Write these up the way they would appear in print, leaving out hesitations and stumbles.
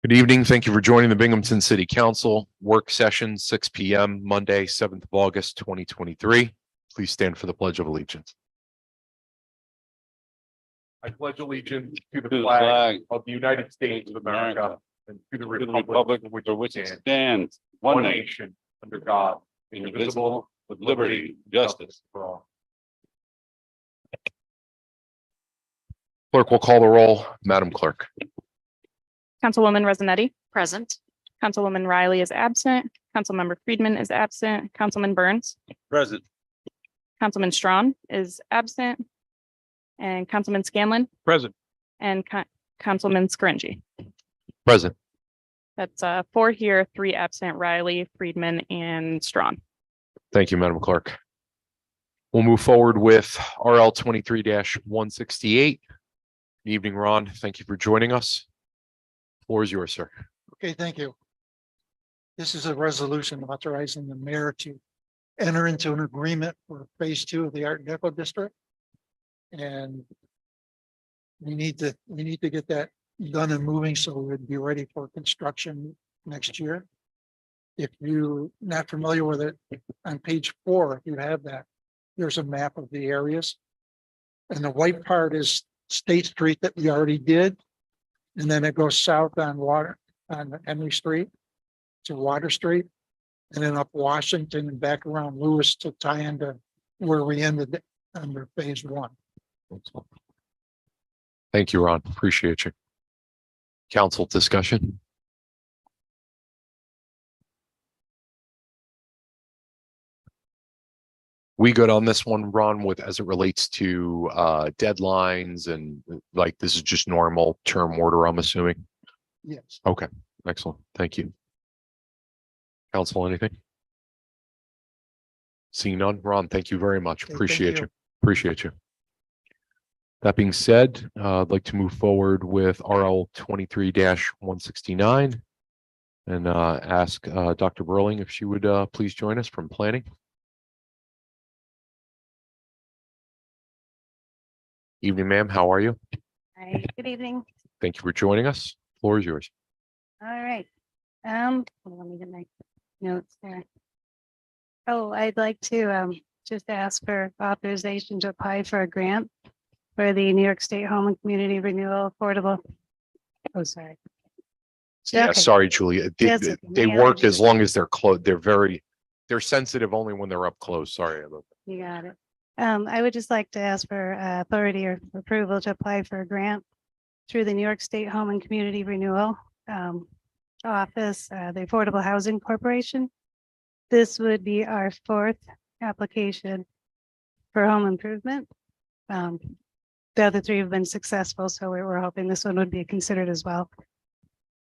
Good evening. Thank you for joining the Binghamton City Council work session, 6 p.m. Monday, 7th of August, 2023. Please stand for the Pledge of Allegiance. I pledge allegiance to the flag of the United States of America and to the republic for which it stands, one nation, under God, indivisible, with liberty, justice. for all. Clerk will call the roll. Madam Clerk. Councilwoman Resonetti, Present. Councilwoman Riley is absent. Councilmember Friedman is absent. Councilman Burns, Present. Councilman Strawn is absent. And Councilman Scanlon Present. and Councilman Scaringi. Present. That's 4 here, 3 absent, Riley, Friedman, and Strawn. Thank you, Madam Clerk. We'll move forward with RL 23-168. Good evening, Ron. Thank you for joining us. Floor is yours, sir. Okay, thank you. This is a resolution authorizing the mayor to enter into an agreement for phase 2 of the Art Deco district. And we need to get that done and moving so we would be ready for construction next year. If you're not familiar with it, on page 4, if you have that, there's a map of the areas. And the white part is State Street that we already did. And then it goes south on Henry Street to Water Street. And then up Washington and back around Lewis to tie into where we ended under phase 1. Thank you, Ron. Appreciate you. Council discussion. We good on this one, Ron, with as it relates to deadlines and like this is just normal term order, I'm assuming. Yes. Okay, excellent. Thank you. Council, anything? Seeing none, Ron, thank you very much. Okay, Appreciate thank you. Appreciate you. That being said, I'd like to move forward with RL 23-169 and ask Dr. Burling if she would please join us from planning. Evening, ma'am. How are you? Hi, good evening. Thank you for joining us. Floor is yours. All right. Let me get my notes there. Oh, I'd like to just ask for authorization to apply for a grant for the New York State Home and Community Renewal Affordable. Oh, sorry. Yeah, Okay. sorry, Julia. That's okay. They My work allergies. as long as they're close. They're sensitive only when they're up close. Sorry about that. You got it. I would just like to ask for authority or approval to apply for a grant through the New York State Home and Community Renewal Office, the Affordable Housing Corporation. This would be our 4th application for home improvement. The other 3 have been successful, so we're hoping this one would be considered as well.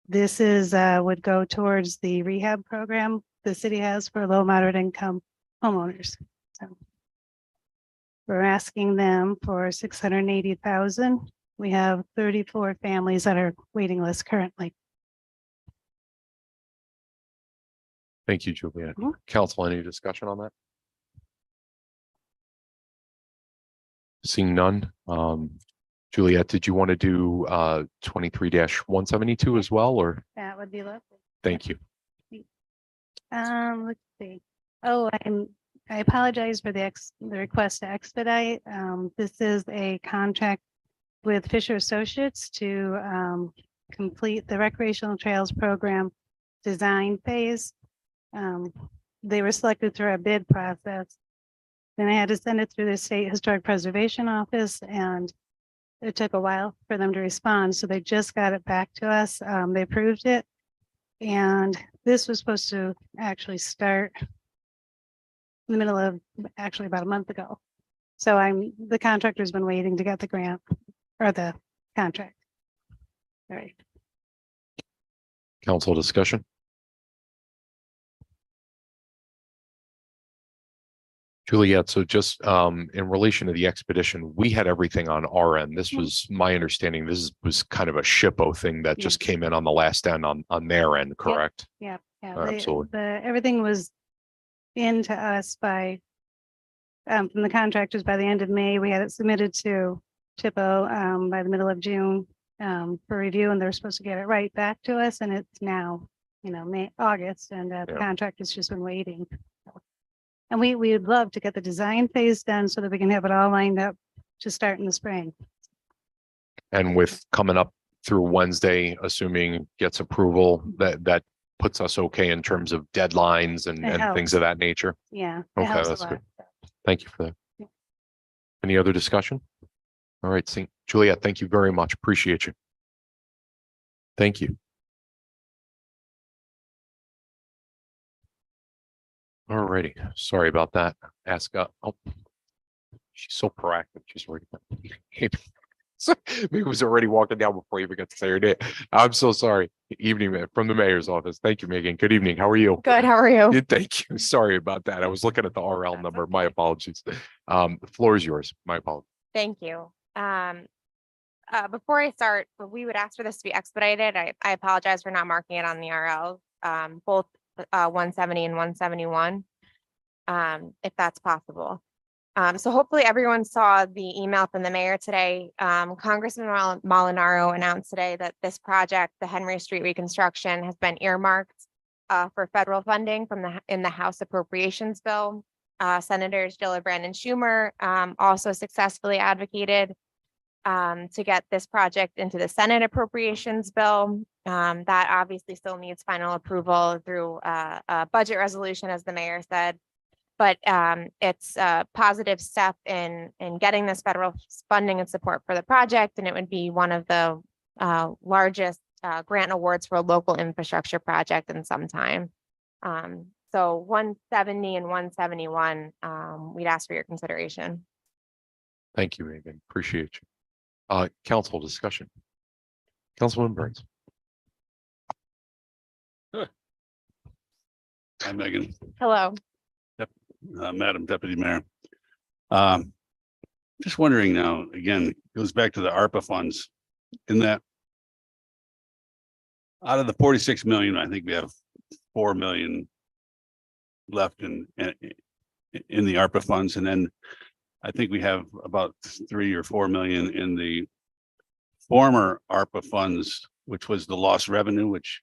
This is would go towards the rehab program the city has for low moderate income homeowners. So we're asking them for $680,000. We have 34 families that are waiting list currently. Thank you, Juliet. Mhm. Council, any discussion on that? Seeing none. Juliet, did you want to do 23-172 as well, or? That would be lovely. Thank you. Let's see. Oh, I apologize for the request to expedite. This is a contract with Fisher Associates to complete the recreational trails program design phase. They were selected through our bid process. Then I had to send it through the State Historic Preservation Office, and it took a while for them to respond. So they just got it back to us. They approved it. And this was supposed to actually start in the middle of actually about a month ago. So the contractor's been waiting to get the grant or the contract. All right. Council discussion. Juliet, so just in relation to the expedition, we had everything on our end. This was my understanding. This was kind of a SHPO thing that just came in on the last end on their end, correct? Yeah. Absolutely. Everything was into us by from the contractors by the end of May. We had it submitted to TIPO by the middle of June. for review, and they're supposed to get it right back to us, and it's now, August, and the Yeah. contract has just been waiting. And we'd love to get the design phase done so that we can have it all lined up to start in the spring. And with coming up through Wednesday, assuming gets approval, that puts us okay in terms of deadlines and It things helps. of that nature. Yeah. It Okay, helps a that's lot. good. Thank you for that. Yeah. Any other discussion? All right, Juliet, thank you very much. Appreciate you. Thank you. All righty. Sorry about that. Oh, she's so proactive. She's already. Maybe was already walking down before you even got to say her name. I'm so sorry. Evening from the mayor's office. Thank you, Megan. Good evening. How are you? Good, how are you? Yeah, thank you. Sorry about that. I was looking at the RL That's number. My apologies. The floor is yours. My apologies. Thank you. Before I start, we would ask for this to be expedited. I apologize for not marking it on the RL, both 170 and 171, if that's possible. So hopefully everyone saw the email from the mayor today. Congressman Molinaro announced today that this project, the Henry Street reconstruction, has been earmarked for federal funding in the House Appropriations Bill. Senators Gillibrand and Schumer also successfully advocated to get this project into the Senate Appropriations Bill. That obviously still needs final approval through a budget resolution, as the mayor said. But it's a positive step in getting this federal funding and support for the project, and it would be one of the largest grant awards for a local infrastructure project in some time. So 170 and 171, we'd ask for your consideration. Thank you, Megan. Appreciate you. Council discussion. Councilman Burns. Hi, Megan. Hello. Madam Deputy Mayor. Just wondering now, again, it goes back to the ARPA funds. In that, out of the 46 million, I think we have 4 million left in the ARPA funds, and then I think we have about 3 or 4 million in the former ARPA funds, which was the lost revenue, which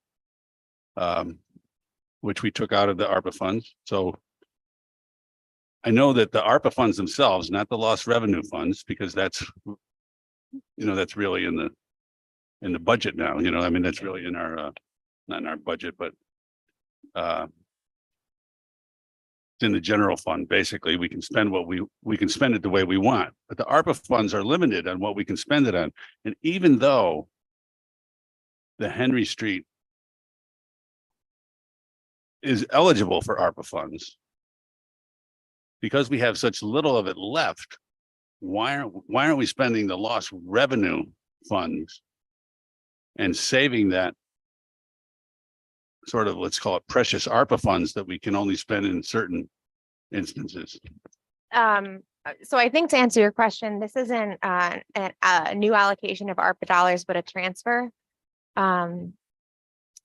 we took out of the ARPA funds. So I know that the ARPA funds themselves, not the lost revenue funds, because that's, that's really in the budget now, I mean, that's really in our, not in our budget, but it's in the general fund. Basically, we can spend we can spend it the way we want, but the ARPA funds are limited on what we can spend it on. And even though the Henry Street is eligible for ARPA funds, because we have such little of it left, why aren't we spending the lost revenue funds and saving that sort of, let's call it precious ARPA funds that we can only spend in certain instances? So I think to answer your question, this isn't a new allocation of ARPA dollars, but a transfer.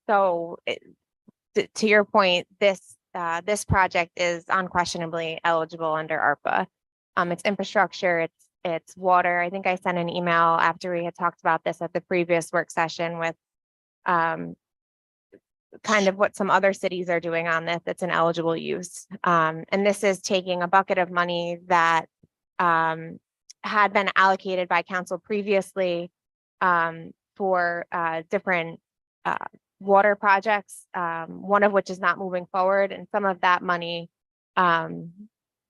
So to your point, this project is unquestionably eligible under ARPA. It's infrastructure, it's water. I think I sent an email after we had talked about this at the previous work session with kind of what some other cities are doing on this. It's an eligible use. And this is taking a bucket of money that had been allocated by council previously for different water projects, one of which is not moving forward, and some of that money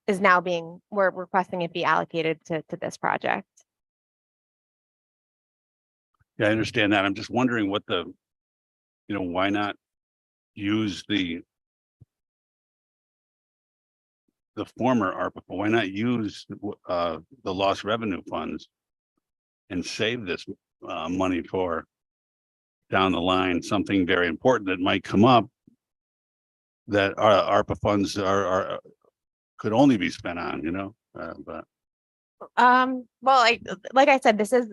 is now we're requesting it be allocated to this project. Yeah, I understand that. I'm just wondering what why not use the former ARPA, why not use the lost revenue funds and save this money for down the line, something very important that might come up that ARPA funds could only be spent on, but. Well, like I said, this is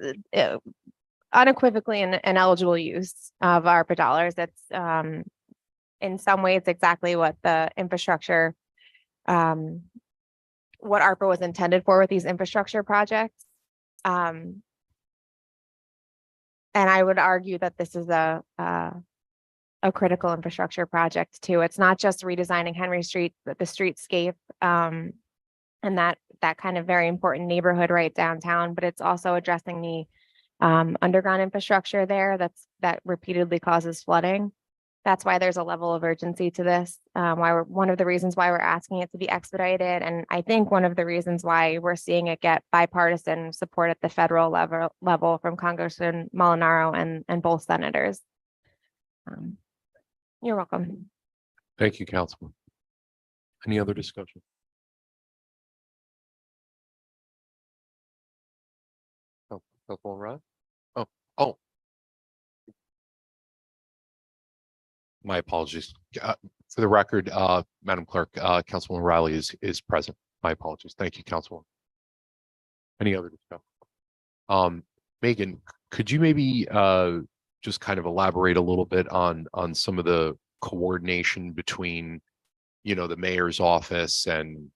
unequivocally an eligible use of ARPA dollars. That's in some ways exactly what the infrastructure, what ARPA was intended for with these infrastructure projects. And I would argue that this is a critical infrastructure project too. It's not just redesigning Henry Street, but the streetscape, and that kind of very important neighborhood right downtown, but it's also addressing the underground infrastructure there that repeatedly causes flooding. That's why there's a level of urgency to this. One of the reasons why we're asking it to be expedited, and I think one of the reasons why we're seeing it get bipartisan support at the federal level from Congressman Molinaro and both senators. You're welcome. Thank you, Councilman. Any other discussion? Oh, Councilman Rod? Oh. My apologies. For the record, Madam Clerk, Councilwoman Riley is present. My apologies. Thank you, Councilwoman. Any other discussion? Megan, could you maybe just kind of elaborate a little bit on some of the coordination between, the mayor's office and,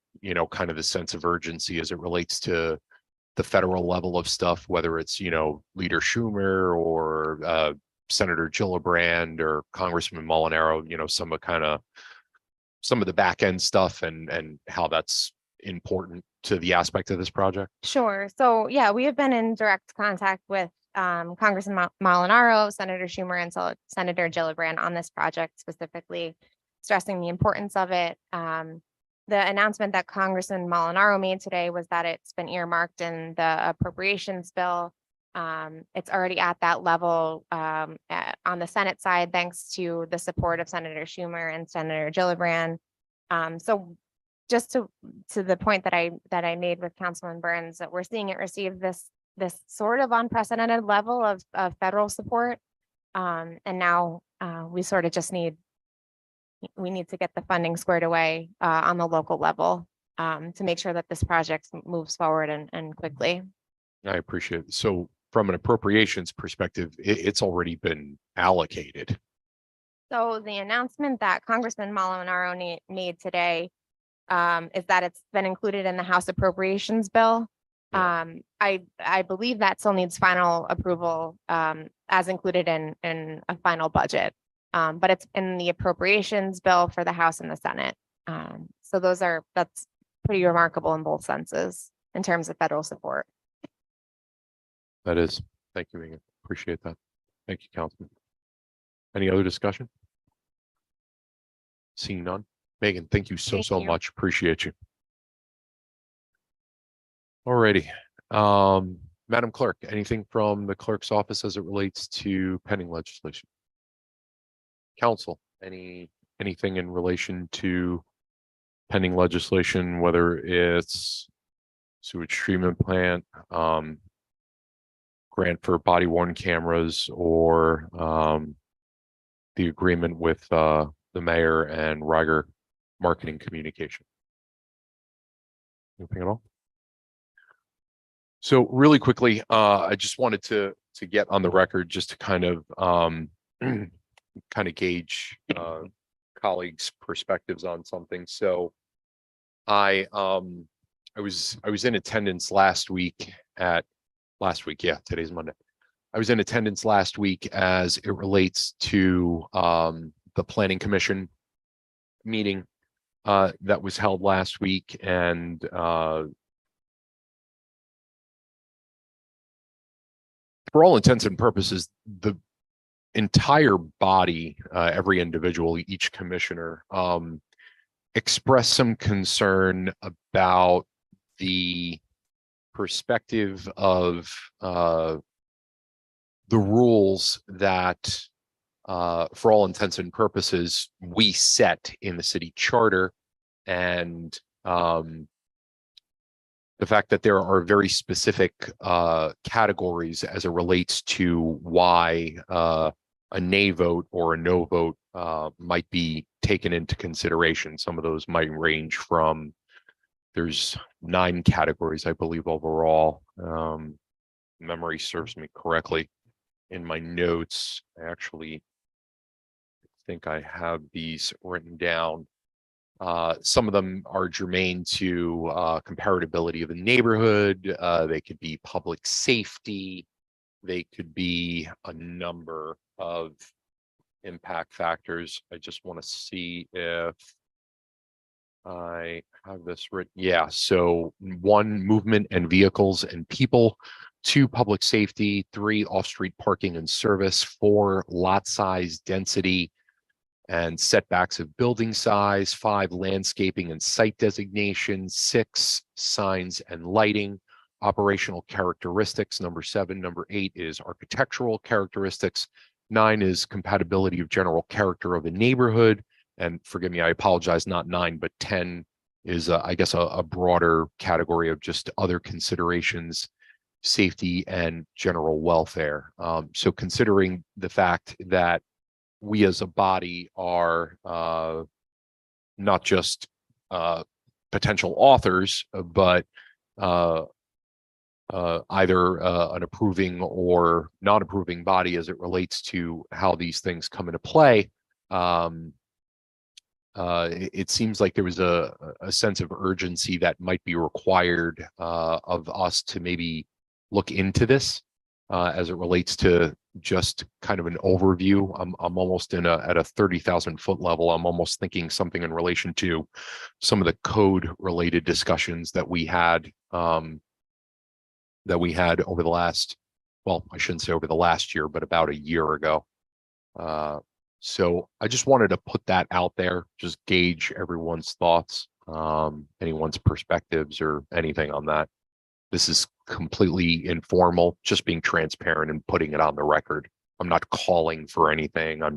kind of the sense of urgency as it relates to the federal level of stuff, whether it's, Leader Schumer or Senator Gillibrand or Congressman Molinaro, some of the back end stuff and how that's important to the aspect of this project? Sure. So yeah, we have been in direct contact with Congressman Molinaro, Senator Schumer, and Senator Gillibrand on this project specifically, stressing the importance of it. The announcement that Congressman Molinaro made today was that it's been earmarked in the appropriations bill. It's already at that level on the Senate side, thanks to the support of Senator Schumer and Senator Gillibrand. So just to the point that I made with Councilman Burns, that we're seeing it receive this sort of unprecedented level of federal support. And now we sort of just need to get the funding squared away on the local level to make sure that this project moves forward and quickly. I appreciate it. So from an appropriations perspective, it's already been allocated. So the announcement that Congressman Molinaro made today is that it's been included in the House Appropriations Bill. Yeah. I believe that still needs final approval as included in a final budget. But it's in the Appropriations Bill for the House and the Senate. So that's pretty remarkable in both senses in terms of federal support. That is. Thank you, Megan. Appreciate that. Thank you, Councilman. Any other discussion? Seeing none. Megan, thank you so Thank you. much. Appreciate you. Alrighty. Madam Clerk, anything from the clerk's office as it relates to pending legislation? Council, anything in relation to pending legislation, whether it's sewage treatment plant, grant for body worn cameras, or the agreement with the mayor and Riger Marketing Communication? Anything at all? So really quickly, I just wanted to get on the record just to kind of gauge colleagues' perspectives on something. So I was in attendance last week. Yeah, today's Monday. I was in attendance last week as it relates to the Planning Commission meeting that was held last week, and for all intents and purposes, the entire body, every individual, each commissioner, expressed some concern about the perspective of the rules that, for all intents and purposes, we set in the city charter, and the fact that there are very specific categories as it relates to why a nay vote or a no vote might be taken into consideration. Some of those might range from, there's 9 categories, I believe, overall. Memory serves me correctly. In my notes, I actually think I have these written down. Some of them are germane to comparability of the neighborhood. They could be public safety, they could be a number of impact factors. I just want to see if I have this written. Yeah, so 1, movement and vehicles and people. 2, public safety. 3, off-street parking and service. 4, lot size, density, and setbacks of building size. 5, landscaping and site designation. 6, signs and lighting. Operational characteristics, number 7. Number 8 is architectural characteristics. 9 is compatibility of general character of a neighborhood. And forgive me, I apologize, not 9, but 10 is, I guess, a broader category of just other considerations, safety and general welfare. So considering the fact that we as a body are not just potential authors, but either an approving or not approving body as it relates to how these things come into play, it seems like there was a sense of urgency that might be required of us to maybe look into this as it relates to just kind of an overview. I'm almost at a 30,000 foot level. I'm almost thinking something in relation to some of the code related discussions that we had over the last, well, I shouldn't say over the last year, but about a year ago. So I just wanted to put that out there, just gauge everyone's thoughts, anyone's perspectives or anything on that. This is completely informal, just being transparent and putting it on the record. I'm not calling for anything. I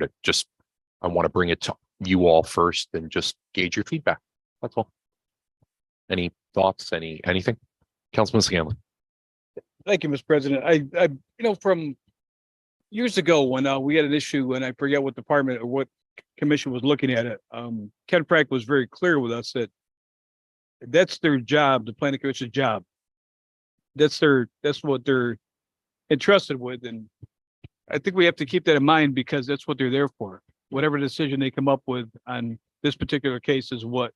want to bring it to you all first and just gauge your feedback. That's all. Any thoughts, anything? Councilman Scanlon. Thank you, Mr. President. I from years ago when we had an issue, and I forget what department or what commission was looking at it, Ken Frank was very clear with us that that's their job, the planning commission's job. That's what they're entrusted with. And I think we have to keep that in mind because that's what they're there for. Whatever decision they come up with on this particular case is what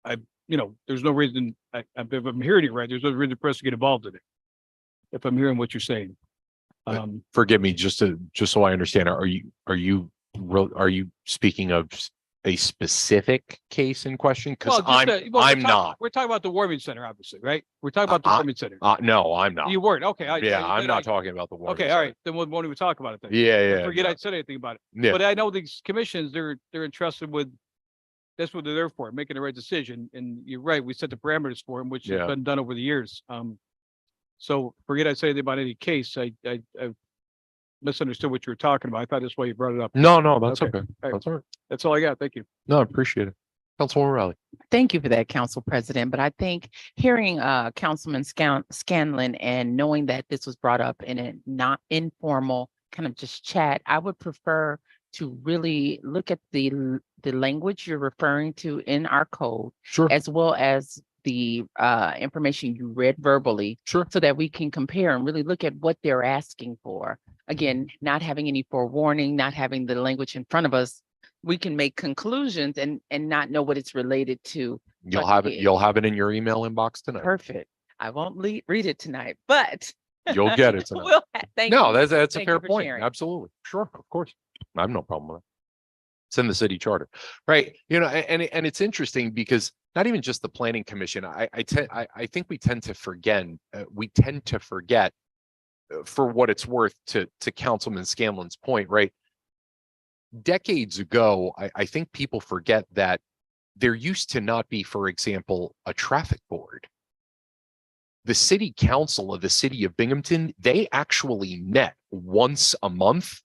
there's no reason, if I'm hearing it right, there's no reason for us to get involved in it. If I'm hearing what you're saying. Forgive me, just so I understand, are you speaking of a specific case in question? Because I'm not. We're talking about the warming center, obviously, right? We're talking about the warming center. No, I'm not. You weren't. Okay. I'm not talking about the warming Okay. center. All right. Then we won't even talk about it then. Yeah. Forget no. I said anything about it. Yeah. But I know these commissions, they're entrusted with, that's what they're there for, making the right decision. And you're right. We set the parameters for them, which has been done over the years. So forget I said anything about any case. I misunderstood what you were talking about. I thought that's why you brought it up. No, that's Okay. okay. right. That's all right. That's all I got. Thank you. No, I appreciate it. Councilwoman Riley. Thank you for that, Council President. But I think hearing Councilman Scanlon and knowing that this was brought up in a not informal kind of just chat, I would prefer to really look at the language you're referring to in our code, Sure. as well as the information you read verbally, Sure. so that we can compare and really look at what they're asking for. Again, not having any forewarning, not having the language in front of us, we can make conclusions and not know what it's related to. You'll But have it. yeah. You'll have it in your email inbox tonight. Perfect. I won't read it tonight, but You'll get it tonight. thank you. No, that's a Thank fair you for point. sharing. Absolutely. Sure. Of course. I have no problem with it. It's in the city charter, right? And it's interesting because not even just the planning commission. I think we tend to forget. For what it's worth, to Councilman Scanlon's point, right? Decades ago, I think people forget that there used to not be, for example, a traffic board. The city council of the city of Binghamton, they actually met once a month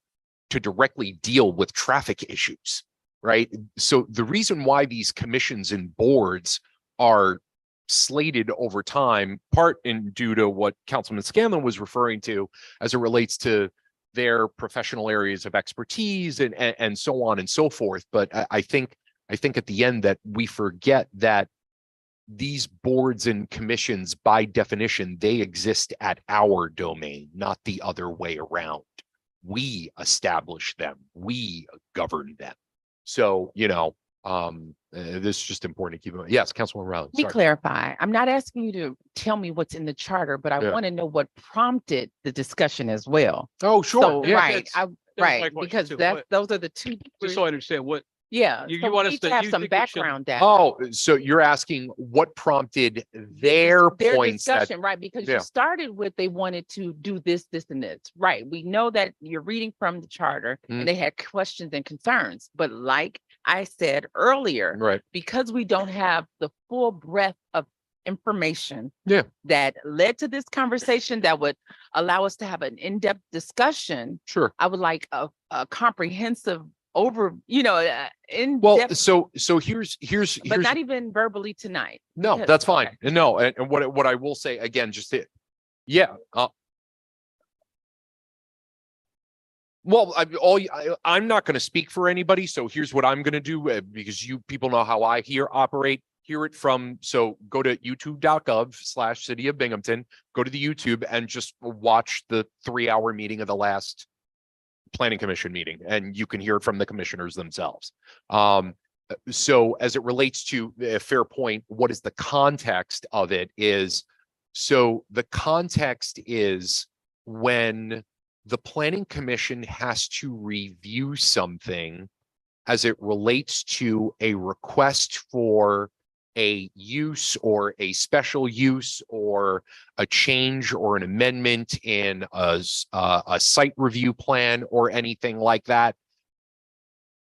to directly deal with traffic issues, right? So the reason why these commissions and boards are slated over time, part in due to what Councilman Scanlon was referring to as it relates to their professional areas of expertise and so on and so forth. But I think at the end that we forget that these boards and commissions, by definition, they exist at our domain, not the other way around. We establish them, we govern them. So, This is just important to keep in mind. Yes, Councilwoman Riley, Let me sorry. clarify. I'm not asking you to tell me what's in the charter, but I Yeah. want to know what prompted the discussion as well. Oh, So, yeah. right, that's- my right, question because too. that's, What- those are the two. Just so I understand what, Yeah, you so want we us need to- to have you some think we should- background data. Oh, so you're asking what prompted their points that, discussion, right? Because yeah. you started with they wanted to do this, this, and this, right? We know that you're reading from the charter Mm. and they had questions and concerns, but like I said earlier, right? because we don't have the full breadth of information Yeah. that led to this conversation that would allow us to have an in-depth discussion, Sure. I would like a comprehensive Well, in-depth, so here's but not even verbally tonight. no, because- that's fine. okay. And no, and what I will say again, yeah. Well, I'm not going to speak for anybody. So here's what I'm going to do because you people know how I operate. Hear it from, so go to youtube.gov/city of Binghamton, go to the YouTube and just watch the 3-hour meeting of the last planning commission meeting, and you can hear it from the commissioners themselves. So as it relates to a fair point, what is the context of it is, so the context is when the planning commission has to review something as it relates to a request for a use or a special use or a change or an amendment in a site review plan or anything like that.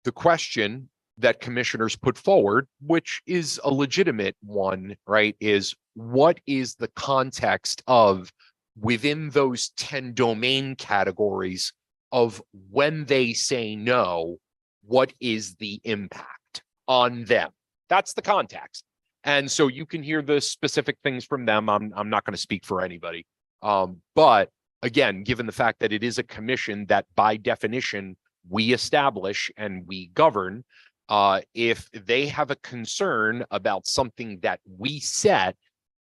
The question that commissioners put forward, which is a legitimate one, right, is what is the context of within those 10 domain categories of when they say no, what is the impact on them? That's the context. And so you can hear the specific things from them. I'm not going to speak for anybody. But again, given the fact that it is a commission that by definition we establish and we govern, if they have a concern about something that we set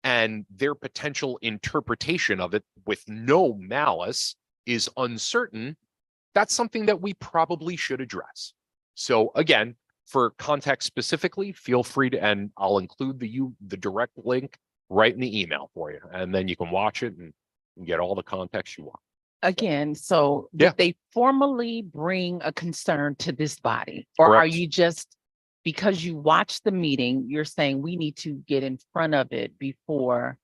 and their potential interpretation of it with no malice is uncertain, that's something that we probably should address. So again, for context specifically, feel free to, and I'll include the direct link right in the email for you. And then you can watch it and get all the context you want. Again, so Yeah. did they formally bring a concern to this body? Or are Correct. you just, because you watched the meeting, you're saying we need to get in front of it before?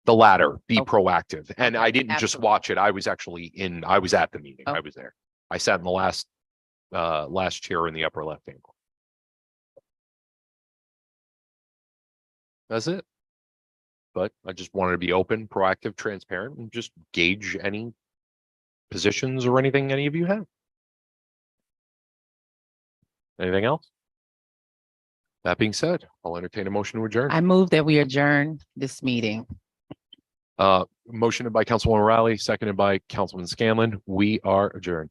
The latter, be Okay. proactive. And I Okay, didn't just absolutely. watch it. I was actually I was at the meeting. Oh. I was there. I sat in the last chair in the upper left hand corner. That's it. But I just wanted to be open, proactive, transparent, and just gauge any positions or anything any of you have. Anything else? That being said, I'll entertain a motion to adjourn. I move that we adjourn this meeting. Motioned by Councilwoman Riley, seconded by Councilman Scanlon. We are adjourned.